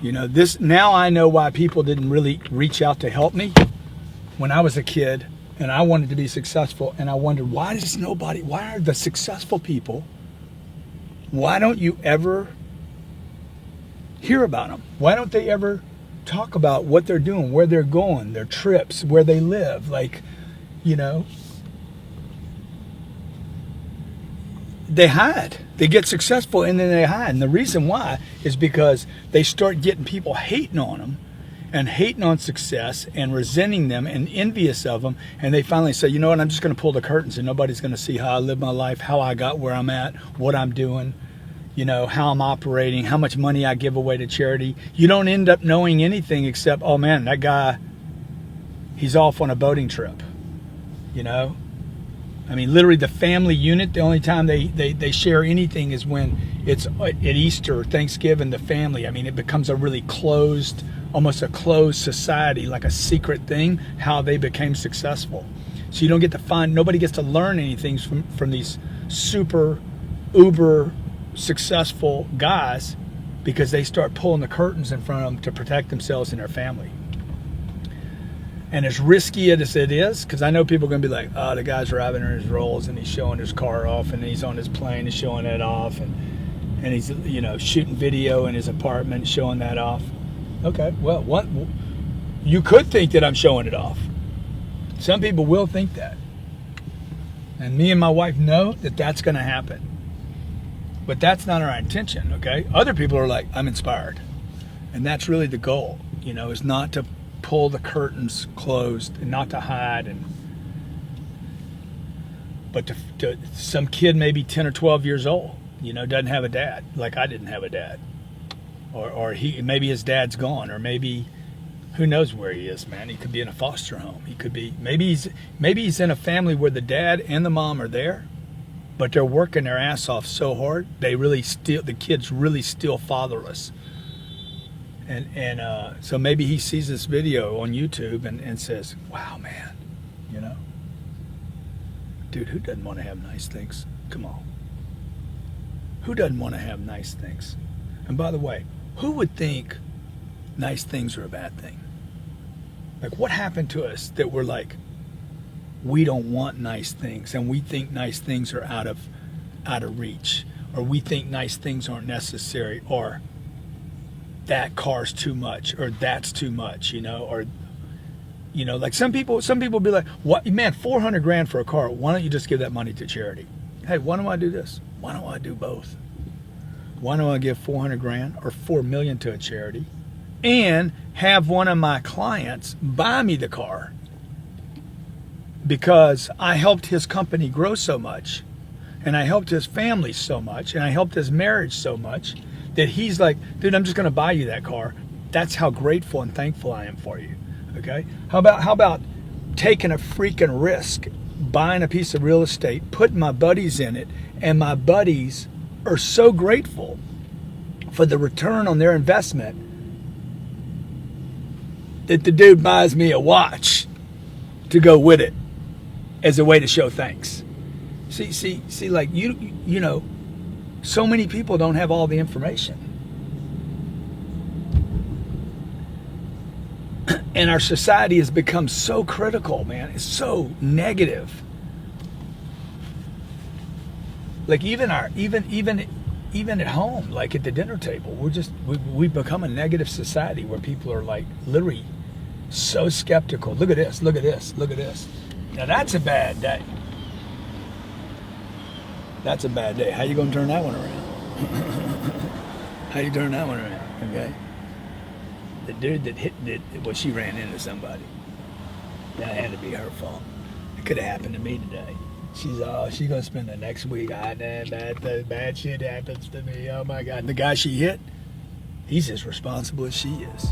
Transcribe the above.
You know, now I know why people didn't really reach out to help me when I was a kid and I wanted to be successful, and I wondered, why are the successful people, why don't you ever hear about them? Why don't they ever talk about what they're doing, where they're going, their trips, where they live? Like, you know, they hide. They get successful and then they hide. And the reason why is because they start getting people hating on them and hating on success and resenting them and envious of them. And they finally say, you know what, I'm just going to pull the curtains and nobody's going to see how I live my life, how I got where I'm at, what I'm doing, you know, how I'm operating, how much money I give away to charity. You don't end up knowing anything except, oh man, that guy, he's off on a boating trip, you know? I mean, literally the family unit, the only time they share anything is when it's at Easter or Thanksgiving, the family. I mean, it becomes a really closed, almost a closed society, like a secret thing, how they became successful. So you don't get to nobody gets to learn anything from these super, uber successful guys, because they start pulling the curtains in front of them to protect themselves and their family. And as risky as it is, because I know people are going to be like, oh, the guy's driving in his Rolls and he's showing his car off, and he's on his plane and showing it off, and he's, you know, shooting video in his apartment showing that off. Okay, well, what you could think that I'm showing it off. Some people will think that. And me and my wife know that that's going to happen. But that's not our intention, okay? Other people are like, I'm inspired. And that's really the goal, you know, is not to pull the curtains closed and not to hide, but to some kid maybe 10 or 12 years old, you know, doesn't have a dad, like I didn't have a dad, or maybe his dad's gone, or maybe who knows where he is, man. He could be in a foster home. He could be, maybe he's in a family where the dad and the mom are there, but they're working their ass off so hard the kid's really still fatherless. And so maybe he sees this video on YouTube and says, wow, man, you know, dude, who doesn't want to have nice things? Come on. Who doesn't want to have nice things? And by the way, who would think nice things are a bad thing? Like, what happened to us that we're like, we don't want nice things, and we think nice things are out of reach, or we think nice things aren't necessary, or that car's too much, or that's too much, you know, or, you know, like some people be like, what, man, 400 grand for a car, why don't you just give that money to charity? Hey, why don't I do this? Why don't I do both? Why don't I give 400 grand or 4 million to a charity and have one of my clients buy me the car because I helped his company grow so much, and I helped his family so much, and I helped his marriage so much, that he's like, dude, I'm just going to buy you that car. That's how grateful and thankful I am for you. Okay? How about taking a freaking risk, buying a piece of real estate, putting my buddies in it, and my buddies are so grateful for the return on their investment that the dude buys me a watch to go with it as a way to show thanks. See, like you know, so many people don't have all the information. And our society has become so critical, man. It's so negative. Like even at home, like at the dinner table, we've become a negative society where people are like literally so skeptical. Look at this, look at this, look at this. Now that's a bad day. That's a bad day. How you gonna turn that one around? How you turn that one around? Okay. The dude that she ran into somebody. That had to be her fault. It could have happened to me today. She's gonna spend the next week. Bad shit happens to me. Oh my God. And the guy she hit, he's as responsible as she is.